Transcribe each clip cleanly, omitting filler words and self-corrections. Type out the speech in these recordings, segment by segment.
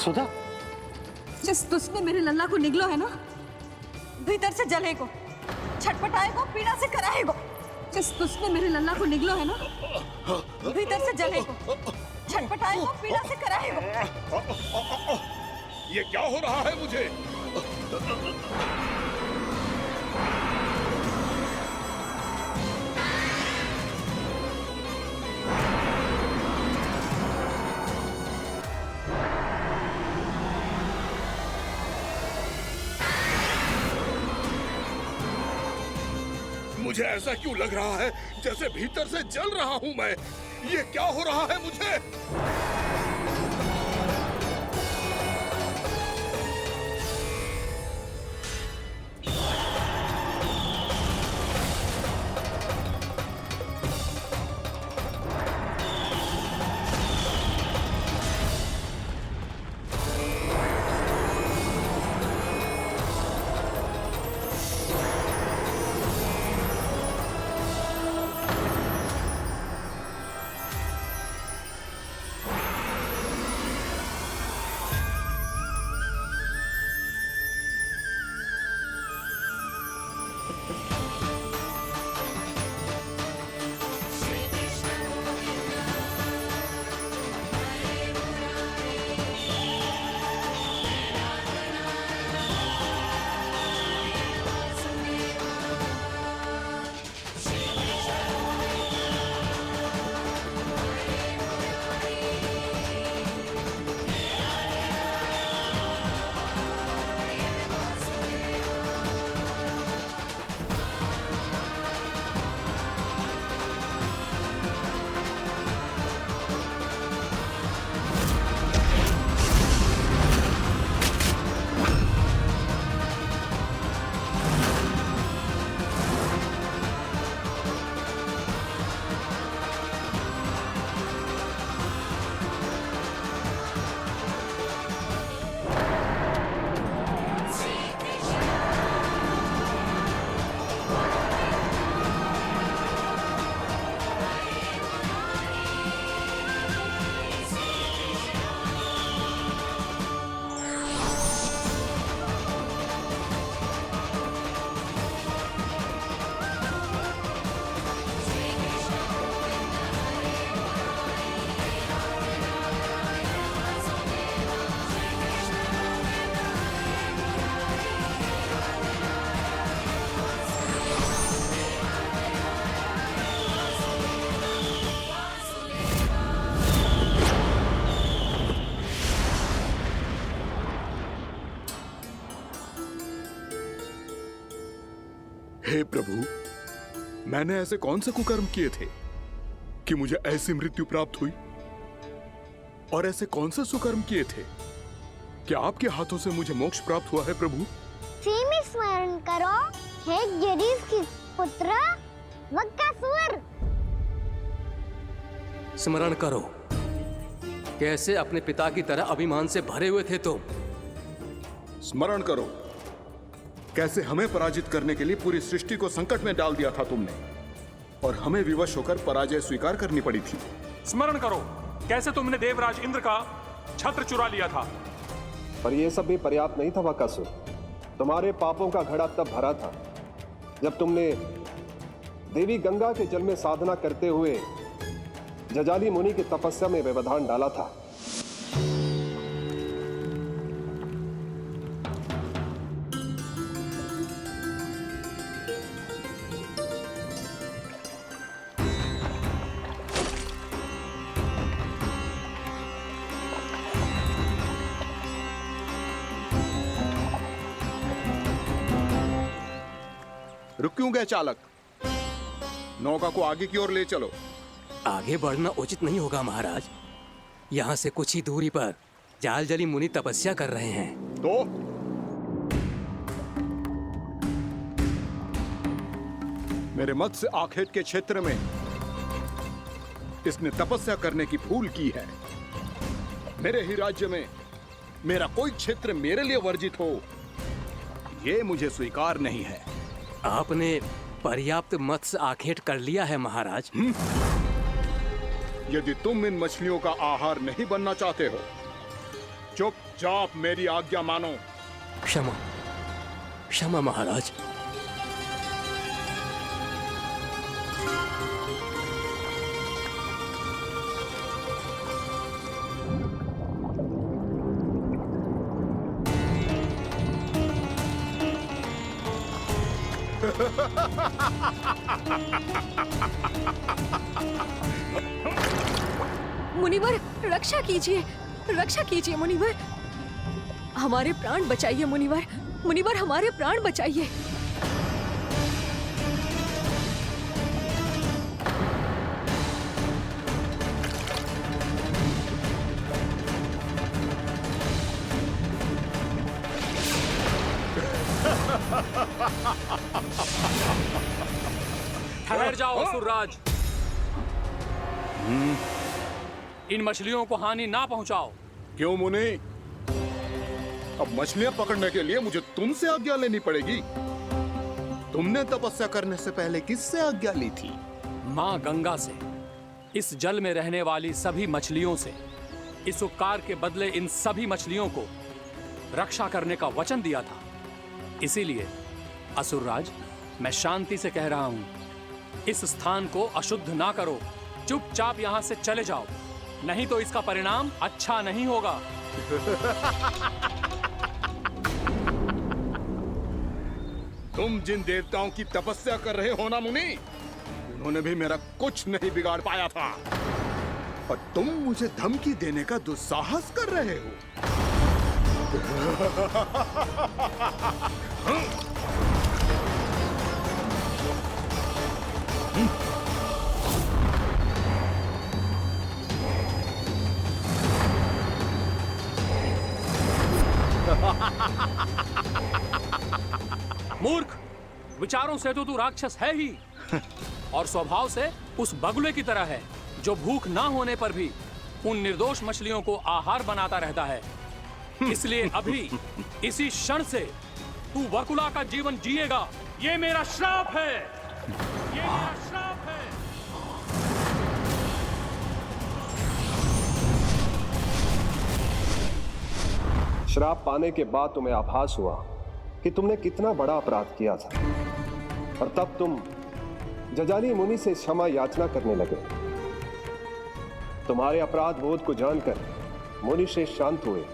सुधा, जिस तुझने मेरे लल्ला को निगलो है ना, भीतर से जलेगो, छटपटाएगो, पीड़ा से कराएगो। जिस तुझने मेरे लल्ला को निगलो है ना, भीतर से जलेगो, छटपटाएगो, पीड़ा से कराएगो। ये क्या हो रहा है मुझे? मुझे ऐसा क्यों लग रहा है जैसे भीतर से जल रहा हूं मैं? ये क्या हो रहा है मुझे? हे प्रभु, मैंने ऐसे कौन से कुकर्म किए थे कि मुझे ऐसी मृत्यु प्राप्त हुई? और ऐसे कौन से सुकर्म किए थे कि आपके हाथों से मुझे मोक्ष प्राप्त हुआ है प्रभु? में स्मरण करो, हे जरीफ की पुत्र वक्कासुर। स्मरण करो, कैसे अपने पिता की तरह अभिमान से भरे हुए थे तुम। स्मरण करो, कैसे हमें पराजित करने के लिए पूरी सृष्टि को संकट में डाल दिया था तुमने, और हमें विवश होकर पराजय स्वीकार करनी पड़ी थी। स्मरण करो, कैसे तुमने देवराज इंद्र का छत्र चुरा लिया था। पर यह सब भी पर्याप्त नहीं था वक्कासुर। तुम्हारे पापों का घड़ा तब भरा था जब तुमने देवी गंगा के जल में साधना करते हुए जजाली मुनि की तपस्या में व्यवधान डाला था। रुक क्यों गए चालक? नौका को आगे की ओर ले चलो। आगे बढ़ना उचित नहीं होगा महाराज। यहाँ से कुछ ही दूरी पर जालजली मुनि तपस्या कर रहे हैं। तो मेरे मत्स्य आखेट के क्षेत्र में इसने तपस्या करने की भूल की है। मेरे ही राज्य में मेरा कोई क्षेत्र मेरे लिए वर्जित हो, यह मुझे स्वीकार नहीं है। आपने पर्याप्त मत्स्य आखेट कर लिया है महाराज। यदि तुम इन मछलियों का आहार नहीं बनना चाहते हो चुपचाप मेरी आज्ञा मानो। क्षमा, क्षमा महाराज। मुनिवर, रक्षा कीजिए, रक्षा कीजिए मुनिवर, हमारे प्राण बचाइए मुनिवर, मुनिवर हमारे प्राण बचाइए। ठहर जाओ असुरराज। इन मछलियों को हानि ना पहुंचाओ। क्यों मुनि? अब मछलियां पकड़ने के लिए मुझे तुमसे आज्ञा लेनी पड़ेगी। तुमने तपस्या करने से पहले किससे आज्ञा ली थी? मां गंगा से, इस जल में रहने वाली सभी मछलियों से। इस उपकार के बदले इन सभी मछलियों को रक्षा करने का वचन दिया था। इसीलिए असुरराज, मैं शांति से कह रहा हूं, इस स्थान को अशुद्ध ना करो। चुपचाप यहां से चले जाओ, नहीं तो इसका परिणाम अच्छा नहीं होगा। तुम जिन देवताओं की तपस्या कर रहे हो ना मुनि, उन्होंने भी मेरा कुछ नहीं बिगाड़ पाया था, और तुम मुझे धमकी देने का दुस्साहस कर रहे हो। मूर्ख, विचारों से तो तू राक्षस है ही, और स्वभाव से उस बगुले की तरह है जो भूख ना होने पर भी उन निर्दोष मछलियों को आहार बनाता रहता है। इसलिए अभी इसी क्षण से तू वकुला का जीवन जिएगा। ये मेरा श्राप है, ये मेरा श्राप है। श्राप पाने के बाद तुम्हें आभास हुआ कि तुमने कितना बड़ा अपराध किया था, और तब तुम जजाली मुनि से क्षमा याचना करने लगे। तुम्हारे अपराध बोध को जानकर मुनि श्रेष्ठ शांत हुए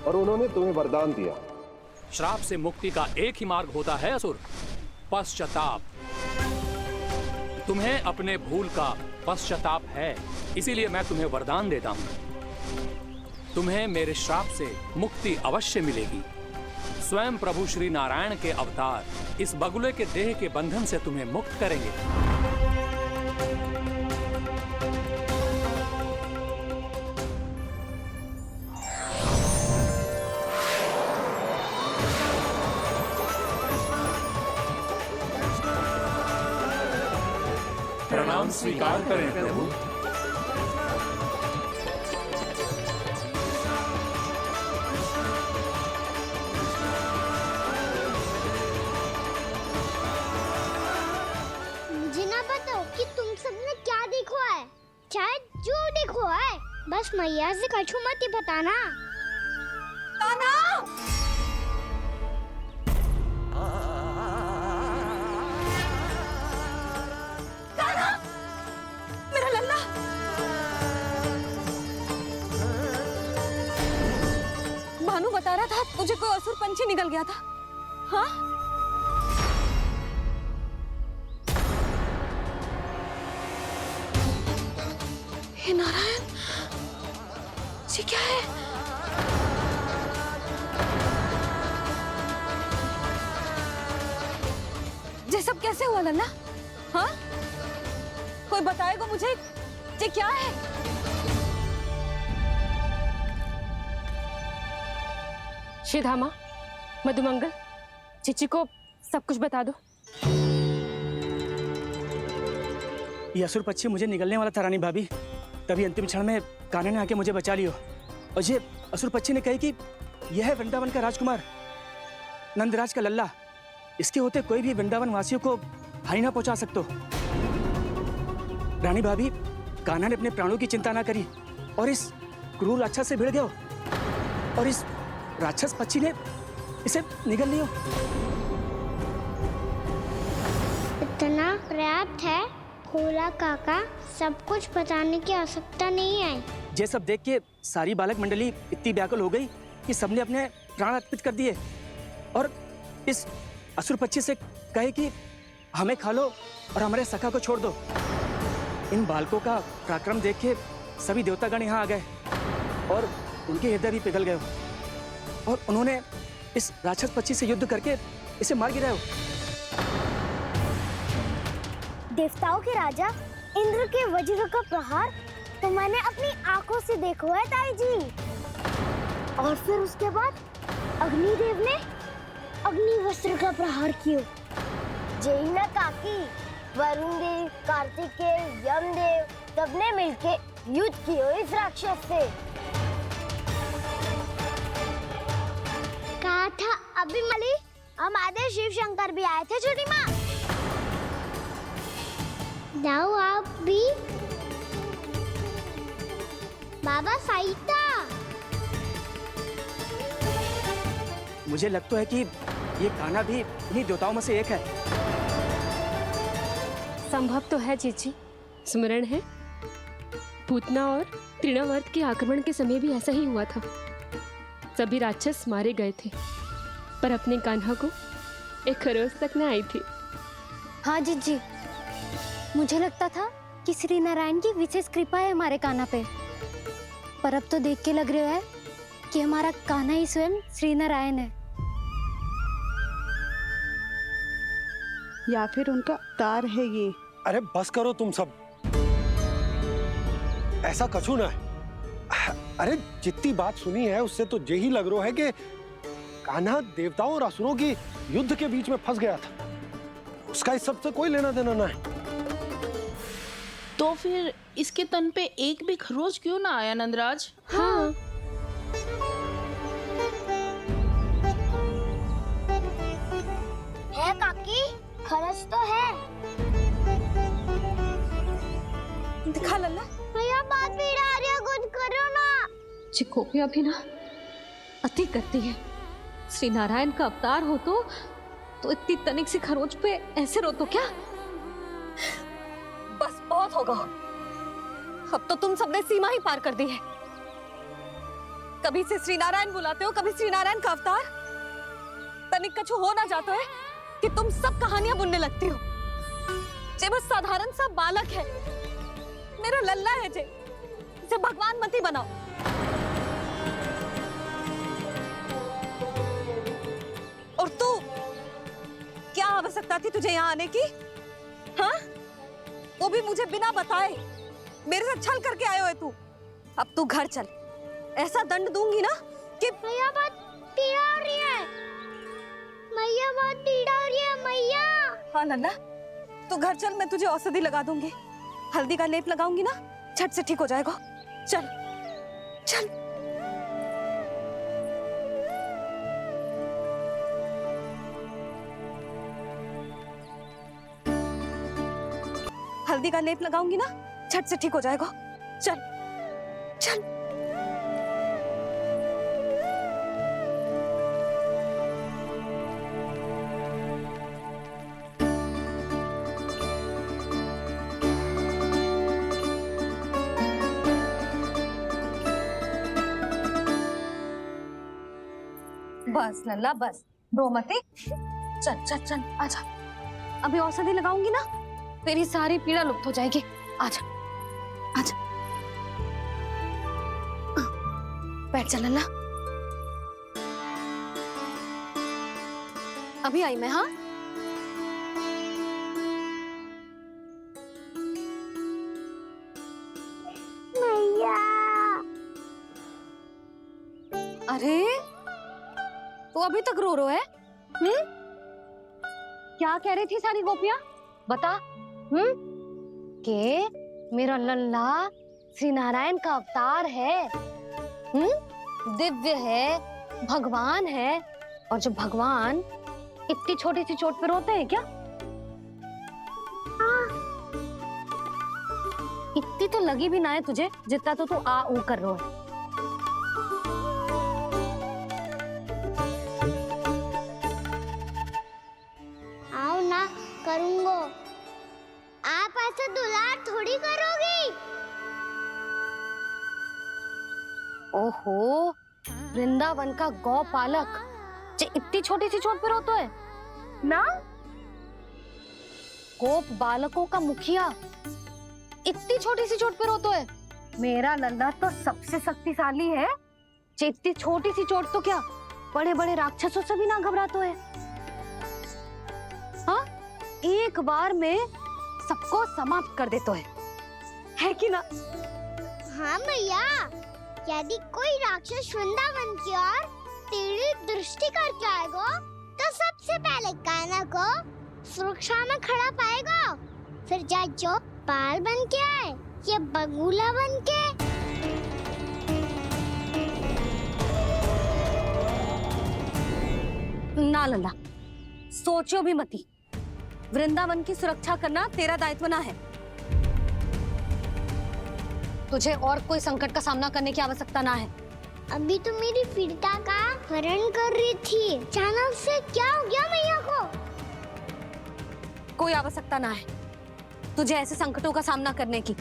और उन्होंने तुम्हें वरदान दिया। श्राप से मुक्ति का एक ही मार्ग होता है असुर, पश्चाताप। तुम्हें अपने भूल का पश्चाताप है, इसीलिए मैं तुम्हें वरदान देता हूं। तुम्हें मेरे श्राप से मुक्ति अवश्य मिलेगी। स्वयं प्रभु श्री नारायण के अवतार इस बगुले के देह के बंधन से तुम्हें मुक्त करेंगे। प्रणाम स्वीकार करें प्रभु। मुझे ना बताओ कि तुम सबने क्या देखा है, चाहे जो देखो है, बस मैया से कछु मत ही बताना। कान्हा! कान्हा! मेरा लल्ला! भानु बता रहा था तुझे कोई असुर पंछी निकल गया था। हाँ? हे नारायण, ये क्या है? ये सब कैसे हुआ लल्ला? हाँ? कोई बताएगा मुझे ये क्या है? श्रीधामा, मधुमंगल, चिची को सब कुछ बता दो। ये असुर पक्षी मुझे निगलने वाला था रानी भाभी, तभी अंतिम क्षण में कान्हा ने आके मुझे बचा लियो। और ये असुर पक्षी ने कही कि यह है वृंदावन का राजकुमार, नंदराज का लल्ला। इसके होते कोई भी वृंदावन वासियों को हानि ना पहुंचा सकते। रानी भाभी, कान्हा ने अपने प्राणों की चिंता ना करी और इस क्रूर राक्षस से भिड़ गयो। और इस राक्षस पक्षी ने इसे निगल लिया। इतना पर्याप्त है भोला काका, सब कुछ बताने की आवश्यकता नहीं है। ये सब देख के सारी बालक मंडली इतनी व्याकुल हो गई कि सबने अपने प्राण अर्पित कर दिए और इस असुर पक्षी से कहे कि हमें खा लो और हमारे सखा को छोड़ दो। इन बालकों का पराक्रम देख के सभी देवतागण यहाँ आ गए और उनके हृदय भी पिघल गए और उन्होंने इस राक्षस पक्षी से युद्ध करके इसे मार गिराया। देवताओं के राजा इंद्र के वज्र का प्रहार तो मैंने अपनी आंखों से देखा है ताई जी। और फिर उसके बाद अग्निदेव ने अग्निवस्त्र का प्रहार किया। जय ना काकी, वरुण देव, कार्तिकेय, यमदेव सबने मिलके युद्ध किया इस राक्षस से। कहा था अभिमन्यु, हमारे शिव शंकर भी आए थे छोटी माँ। जाओ आप भी। बाबा साईता, मुझे लगता है कि ये कान्हा भी इन्हीं देवताओं में से एक है। संभव तो है जीजी, स्मरण है पूतना और तृणावर्त के आक्रमण के समय भी ऐसा ही हुआ था। सभी राक्षस मारे गए थे पर अपने कान्हा को एक खरोच तक न आई थी। हाँ जीजी, मुझे लगता था कि श्री नारायण की विशेष कृपा है हमारे कान्हा पे, पर अब तो देख के लग रहा है कि हमारा कान्हा ही स्वयं श्री नारायण है। या फिर उनका अवतार है ये। अरे बस करो तुम सब, ऐसा कछु ना है। अरे जितनी बात सुनी है उससे तो यही लग रहा है कि कान्हा देवताओं और असुरों की युद्ध के बीच में फंस गया था। उसका इस सब से कोई लेना देना ना है। तो फिर इसके तन पे एक भी खरोच क्यों ना आया नंदराज? हाँ, है काकी, खरच तो है। दिखा लल्ला। भैया बात भी आ रही है, कुछ करो ना। चिकोपिया भी ना अति करती है। श्री नारायण का अवतार हो तो इतनी तनिक सी खरोच पे ऐसे रो तो क्या? बस बहुत होगा। अब तो तुम सबने सीमा ही पार कर दी है। कभी से श्री नारायण बुलाते हो, कभी श्री नारायण का अवतार। तनिक कछु हो ना जाता है कि तुम सब कहानियां बुनने लगती हो। जे बस साधारण सा बालक है, मेरा लल्ला है जे, इसे भगवान मत ही बनाओ। और तू, क्या आवश्यकता थी तुझे यहाँ आने की? हाँ, वो भी मुझे बिना बताए। मेरे से छल करके आयो है तू। अब तू घर चल, ऐसा दंड दूंगी ना कि मैया बहुत पीड़ा हो रही है। मैया बहुत पीड़ा हो रही है मैया। हाँ नन्ना, तू घर चल, मैं तुझे औषधि लगा दूंगी। हल्दी का लेप लगाऊंगी ना, झट से ठीक हो जाएगा। चल चल। हल्दी का लेप लगाऊंगी ना, झट से ठीक हो जाएगा। चल चल। बस लल्ला बस, रो मती। चल चल चल, आजा। अभी औषधि लगाऊंगी ना, तेरी सारी पीड़ा लुप्त हो जाएगी। आजा आजा, बैठ जा लल्ला। अभी आई मैं। हाँ, मैया। अरे तो अभी तक रो है? क्या कह रही थी सारी गोपियां? बता। के मेरा लल्ला श्री नारायण का अवतार है, दिव्य है, भगवान है। और जो भगवान इतनी छोटी सी चोट पे रोते हैं क्या? इतनी तो लगी भी ना है तुझे जितना तो तू आ ऊ कर रहा है। दुलार थोड़ी करोगी। ओहो, वृंदावन का गौपालक जो इतनी छोटी सी चोट पे रोता है ना, गोप बालकों का मुखिया इतनी छोटी सी चोट पे रोता है। मेरा लल्ला तो सबसे शक्तिशाली है, जो इतनी छोटी सी चोट तो क्या बड़े बड़े राक्षसों से भी ना घबराता है। हाँ, एक बार में सबको समाप्त कर देता है कि ना? हाँ मैया, यदि कोई राक्षस वृंदावन की ओर टेढ़ी दृष्टि करके आएगा तो सबसे पहले कान्हा को सुरक्षा में खड़ा पाएगा, फिर चाहे जो बाल बन के आए या बगुला बन के। ना लल्ला, सोचो भी मती, वृंदावन की सुरक्षा करना तेरा दायित्व ना है। तुझे और कोई संकट का सामना करने की आवश्यकता ना है। अभी तो मेरी पीड़िता का हरण कर रही थी, अचानक से क्या हो गया मैया को? कोई आवश्यकता ना है तुझे ऐसे संकटों का सामना करने की।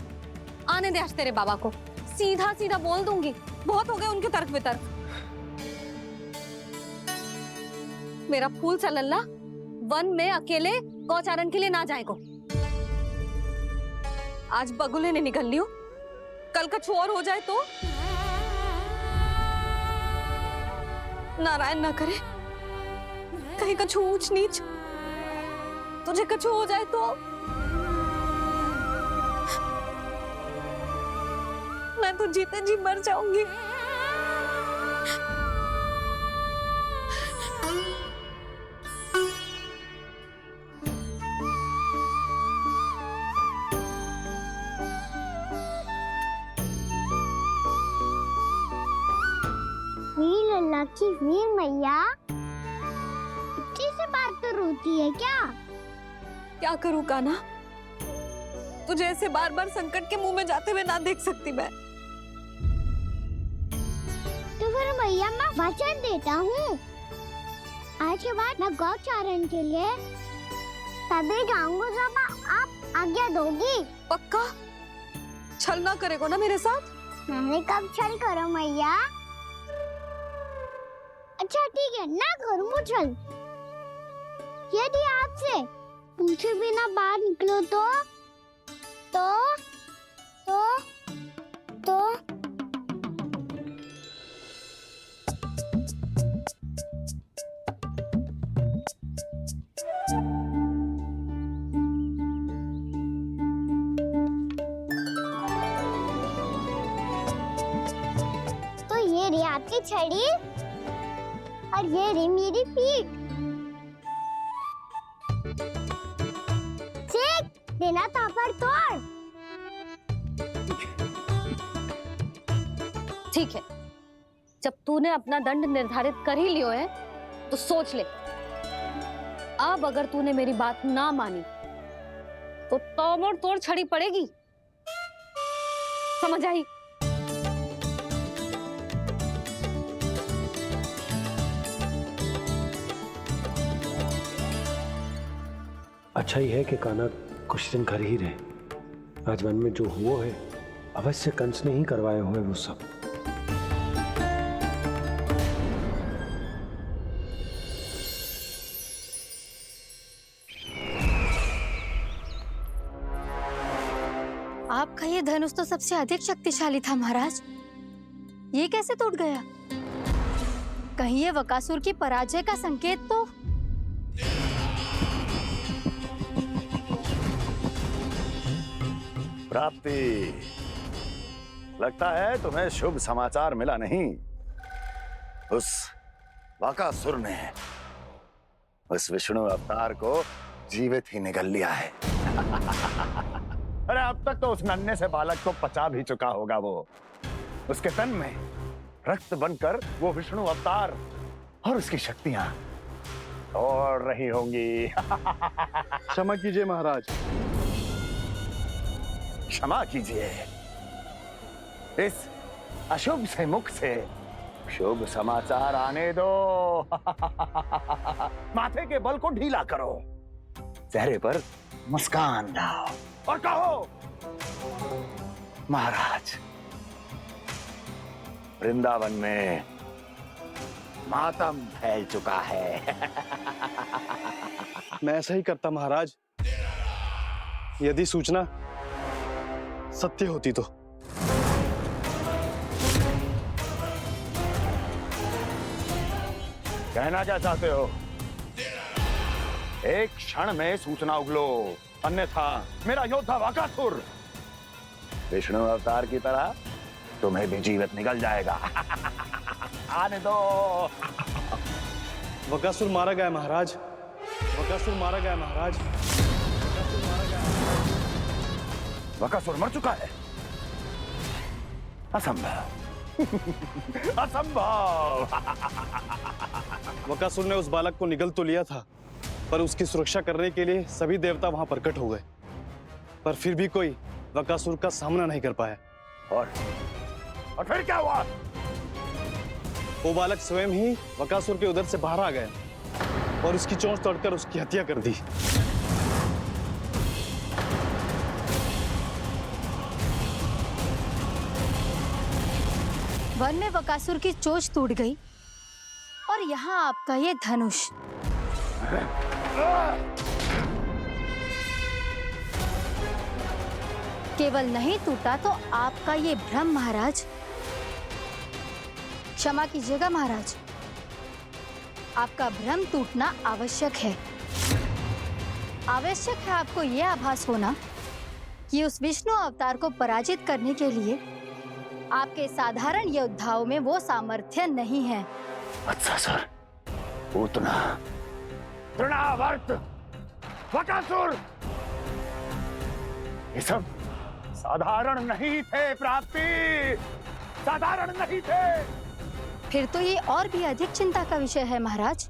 आने दे आज तेरे बाबा को, सीधा सीधा बोल दूंगी, बहुत हो गए उनके तर्क वितर्क। मेरा फूल सा लल्ला वन में अकेले गौचारण के लिए ना जाए को। आज बगुले ने निकल लियो, कल कछु और हो जाए तो नारायण ना करे, कहीं कछु ऊंच नीच तुझे कछु हो जाए तो मैं तो जीते जी मर जाऊंगी। वीर लल्ला की वीर मैया इतनी से बात तो रोती है क्या? क्या करूं कान्हा, तुझे ऐसे बार बार संकट के मुंह में जाते हुए ना देख सकती मैं। तो फिर मैया मैं वचन देता हूँ, आज के बाद मैं गौचारण के लिए तभी जाऊंगा जब आप आज्ञा दोगी। पक्का? छल ना करेगा ना मेरे साथ? मैंने कब छल करो मैया? अच्छा ठीक है, ना करूँ छल। यदि आपसे पूछे बिना बाहर निकलो तो ये रही आपकी छड़ी और ये रही मेरी पीठ। देना तापर तोड़। ठीक है, जब तूने अपना दंड निर्धारित कर ही लियो है तो सोच ले, अब अगर तूने मेरी बात ना मानी तो तोड़ तोड़ छड़ी पड़ेगी, समझ आई? अच्छा ही है कि कान्हा कुछ दिन घर ही रहे। आज वन में जो हुआ है अवश्य कंस ने ही करवाए हुए वो सब। आपका ये धनुष तो सबसे अधिक शक्तिशाली था महाराज, ये कैसे टूट गया? कहीं ये बकासुर की पराजय का संकेत तो? प्राप्ति, लगता है तुम्हें शुभ समाचार मिला नहीं। उस बकासुर ने उस विष्णु अवतार को जीवित ही निगल लिया है। अरे अब तक तो उस नन्हे से बालक को पचा भी चुका होगा वो। उसके तन में रक्त बनकर वो विष्णु अवतार और उसकी शक्तियां दौड़ रही होंगी। क्षमा कीजिए महाराज। क्षमा कीजिए, इस अशुभ से मुख से शुभ समाचार आने दो। माथे के बल को ढीला करो, चेहरे पर मुस्कान लाओ और कहो, महाराज, वृंदावन में मातम फैल चुका है। मैं ऐसा ही करता महाराज, यदि सूचना सत्य होती तो। कहना क्या चाहते हो? एक क्षण में सूचना उगलो, अन्यथा मेरा योद्धा बकासुर विष्णु अवतार की तरह तुम्हें भी जीवित निकल जाएगा। आने दो। बकासुर मारा गया महाराज, बकासुर मारा गया महाराज, बकासुर मारा गया। बकासुर मर चुका है? असंभव। असंभव। बकासुर ने उस बालक को निगल तो लिया था, पर उसकी सुरक्षा करने के लिए सभी देवता वहां प्रकट हो गए, पर फिर भी कोई बकासुर का सामना नहीं कर पाया। और फिर क्या हुआ? वो बालक स्वयं ही बकासुर के उदर से बाहर आ गया और उसकी चोंच तोड़कर उसकी हत्या कर दी। वन में बकासुर की चोंच टूट गई और यहाँ आपका ये धनुष। केवल नहीं टूटा तो आपका ये भ्रम महाराज। क्षमा कीजिएगा महाराज, आपका भ्रम टूटना आवश्यक है। आवश्यक है आपको यह आभास होना कि उस विष्णु अवतार को पराजित करने के लिए आपके साधारण योद्धाओं में वो सामर्थ्य नहीं है। वत्सासुर, पूतना, तृणावर्त, बकासुर, ये सब साधारण नहीं थे प्राप्ति, साधारण नहीं थे। फिर तो ये और भी अधिक चिंता का विषय है महाराज।